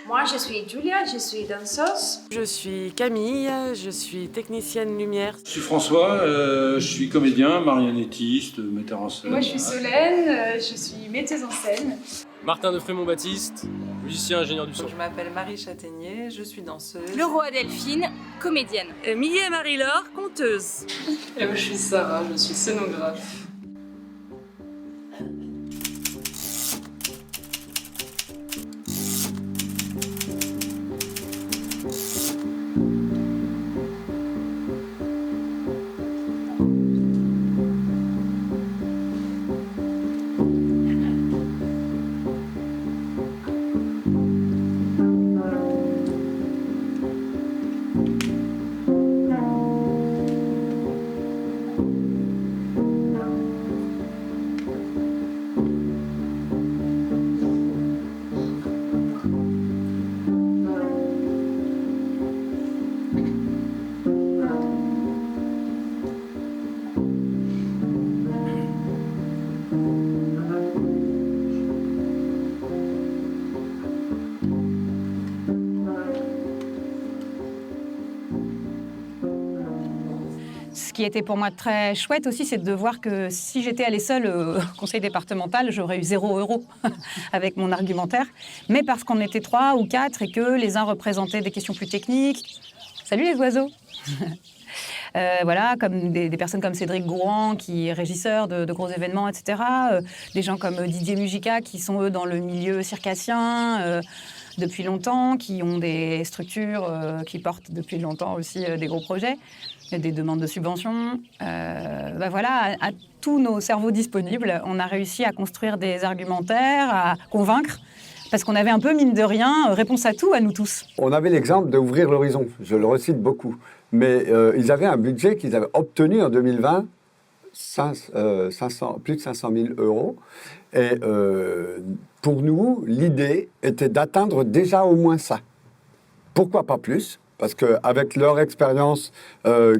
Moi, je suis Julia, je suis danseuse. Je suis Camille, je suis technicienne lumière. Je suis François, je suis comédien, marionnettiste, metteur en scène. Moi, je suis Solène, je suis metteuse en scène. Martin de Frémont-Baptiste, musicien ingénieur du son. Je m'appelle Marie Châtaignier, je suis danseuse. Leroy Delphine, comédienne. Millie Marie-Laure, conteuse. Et moi, je suis Sarah, je suis scénographe. Ce qui était pour moi très chouette aussi, c'est de voir que si j'étais allée seule au conseil départemental, j'aurais eu 0 € avec mon argumentaire. Mais parce qu'on était 3 ou 4 et que les uns représentaient des questions plus techniques. Salut les oiseaux. Voilà, comme des personnes comme Cédric Gouan, qui est régisseur de gros événements, etc. Des gens comme Didier Mujica, qui sont eux dans le milieu circassien depuis longtemps, qui ont des structures qui portent depuis longtemps aussi des gros projets, des demandes de subventions. Voilà, à tous nos cerveaux disponibles, on a réussi à construire des argumentaires, à convaincre, parce qu'on avait un peu, mine de rien, réponse à tout, à nous tous. On avait l'exemple d'ouvrir l'horizon, je le recite beaucoup. Mais ils avaient un budget qu'ils avaient obtenu en 2020, plus de 500 000 €. Et pour nous, l'idée était d'atteindre déjà au moins ça. Pourquoi pas plus ? Parce qu'avec leur expérience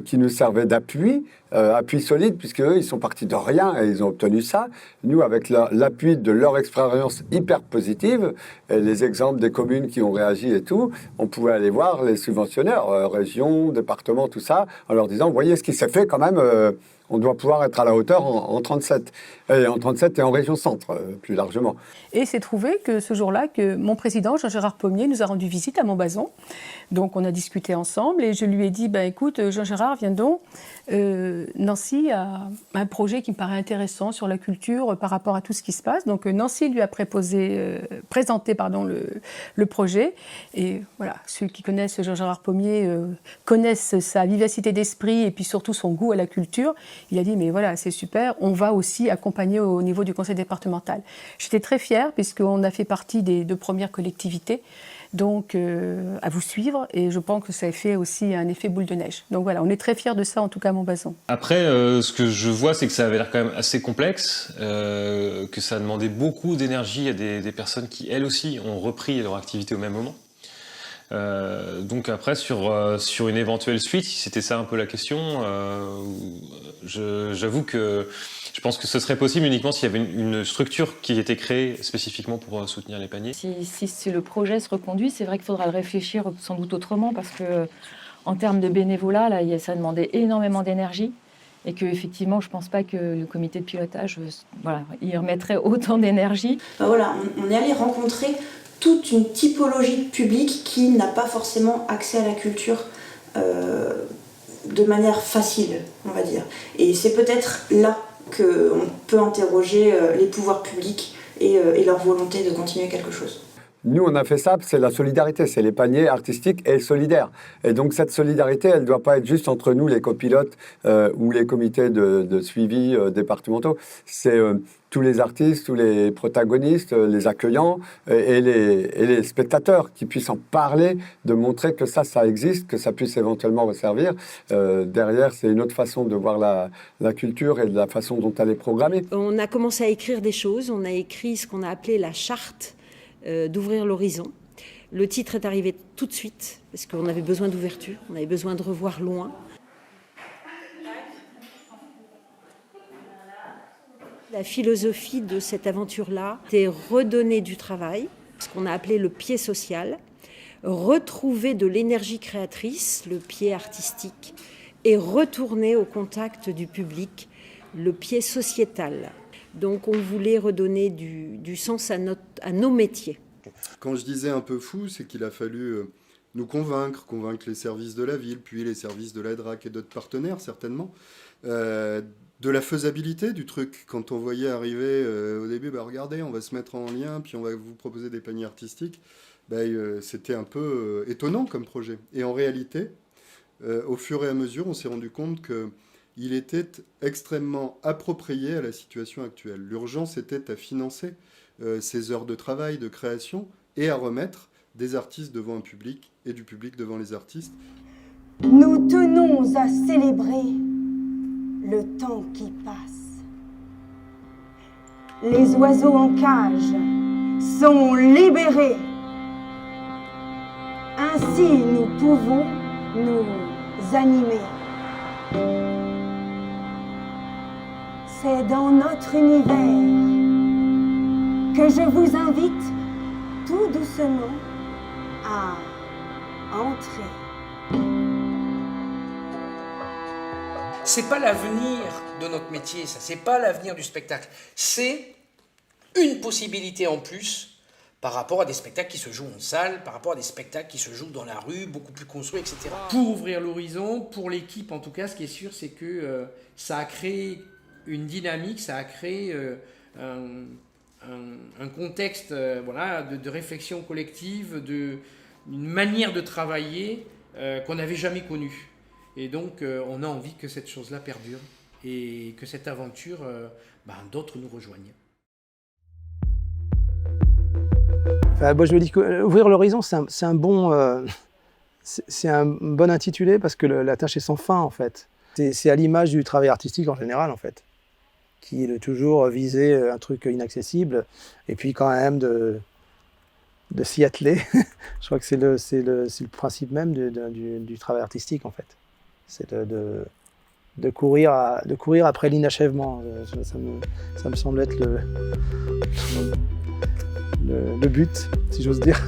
qui nous servait d'appui, appui solide, puisqu'eux, ils sont partis de rien et ils ont obtenu ça. Nous, avec l'appui de leur expérience hyper positive, et les exemples des communes qui ont réagi et tout, on pouvait aller voir les subventionnaires, régions, départements, tout ça, en leur disant, voyez ce qui s'est fait quand même, on doit pouvoir être à la hauteur en 37. Et en 37 et en région centre, plus largement. Et c'est trouvé que ce jour-là, que mon président, Jean-Gérard Pommier, nous a rendu visite à Montbazon. Donc on a discuté ensemble et je lui ai dit, écoute Jean-Gérard, viens donc, Nancy a un projet qui me paraît intéressant sur la culture par rapport à tout ce qui se passe. Donc Nancy lui a présenté le projet. Et voilà, ceux qui connaissent Jean-Gérard Pommier connaissent sa vivacité d'esprit et puis surtout son goût à la culture. Il a dit, mais voilà, c'est super, on va aussi accompagner au niveau du conseil départemental. J'étais très fière puisqu'on a fait partie des 2 premières collectivités. Donc, à vous suivre, et je pense que ça a fait aussi un effet boule de neige. Donc voilà, on est très fiers de ça, en tout cas à Montbazon. Après, ce que je vois, c'est que ça avait l'air quand même assez complexe, que ça demandait beaucoup d'énergie à des personnes qui, elles aussi, ont repris leur activité au même moment. Donc après, sur une éventuelle suite, si c'était ça un peu la question, j'avoue que je pense que ce serait possible uniquement s'il y avait une structure qui était créée spécifiquement pour soutenir les paniers. Si le projet se reconduit, c'est vrai qu'il faudra le réfléchir sans doute autrement parce que en termes de bénévolat, là, ça demandait énormément d'énergie et qu'effectivement, je ne pense pas que le comité de pilotage y remettrait autant d'énergie. Voilà, on est allé rencontrer toute une typologie de public qui n'a pas forcément accès à la culture de manière facile, on va dire. Et c'est peut-être là qu'on peut interroger les pouvoirs publics et leur volonté de continuer quelque chose. Nous, on a fait ça, c'est la solidarité, c'est les paniers artistiques et solidaires. Et donc, cette solidarité, elle ne doit pas être juste entre nous, les copilotes ou les comités de suivi départementaux. C'est tous les artistes, tous les protagonistes, les accueillants et les spectateurs qui puissent en parler, de montrer que ça existe, que ça puisse éventuellement resservir. Derrière, c'est une autre façon de voir la culture et de la façon dont elle est programmée. On a commencé à écrire des choses, on a écrit ce qu'on a appelé la charte d'ouvrir l'horizon. Le titre est arrivé tout de suite, parce qu'on avait besoin d'ouverture, on avait besoin de revoir loin. La philosophie de cette aventure-là, c'est redonner du travail Ce qu'on a appelé le pied social, retrouver de l'énergie créatrice, le pied artistique, et retourner au contact du public, le pied sociétal. Donc on voulait redonner du sens à nos métiers. Quand je disais un peu fou, c'est qu'il a fallu nous convaincre les services de la ville, puis les services de la DRAC et d'autres partenaires certainement, de la faisabilité du truc. Quand on voyait arriver au début, regardez, on va se mettre en lien, puis on va vous proposer des paniers artistiques, c'était un peu étonnant comme projet. Et en réalité, au fur et à mesure, on s'est rendu compte qu'il était extrêmement approprié à la situation actuelle. L'urgence était à financer ces heures de travail, de création, et à remettre des artistes devant un public et du public devant les artistes. Nous tenons à célébrer le temps qui passe. Les oiseaux en cage sont libérés. Ainsi, nous pouvons nous animer. C'est dans notre univers que je vous invite tout doucement à entrer. C'est pas l'avenir de notre métier, ça. C'est pas l'avenir du spectacle. C'est une possibilité en plus par rapport à des spectacles qui se jouent en salle, par rapport à des spectacles qui se jouent dans la rue, beaucoup plus construits, etc. Pour ouvrir l'horizon, pour l'équipe en tout cas, ce qui est sûr, c'est que ça a créé une dynamique, ça a créé un contexte de réflexion collective, une manière de travailler qu'on n'avait jamais connue. Et donc, on a envie que cette chose-là perdure et que cette aventure, d'autres nous rejoignent. Moi, je me dis qu'ouvrir l'horizon, c'est un bon intitulé parce que la tâche est sans fin, en fait. C'est à l'image du travail artistique en général, en fait, qui est de toujours viser un truc inaccessible et puis quand même de s'y atteler. Je crois que c'est le principe même du travail artistique, en fait. C'est de courir après l'inachèvement. Ça me semble être le but, si j'ose dire.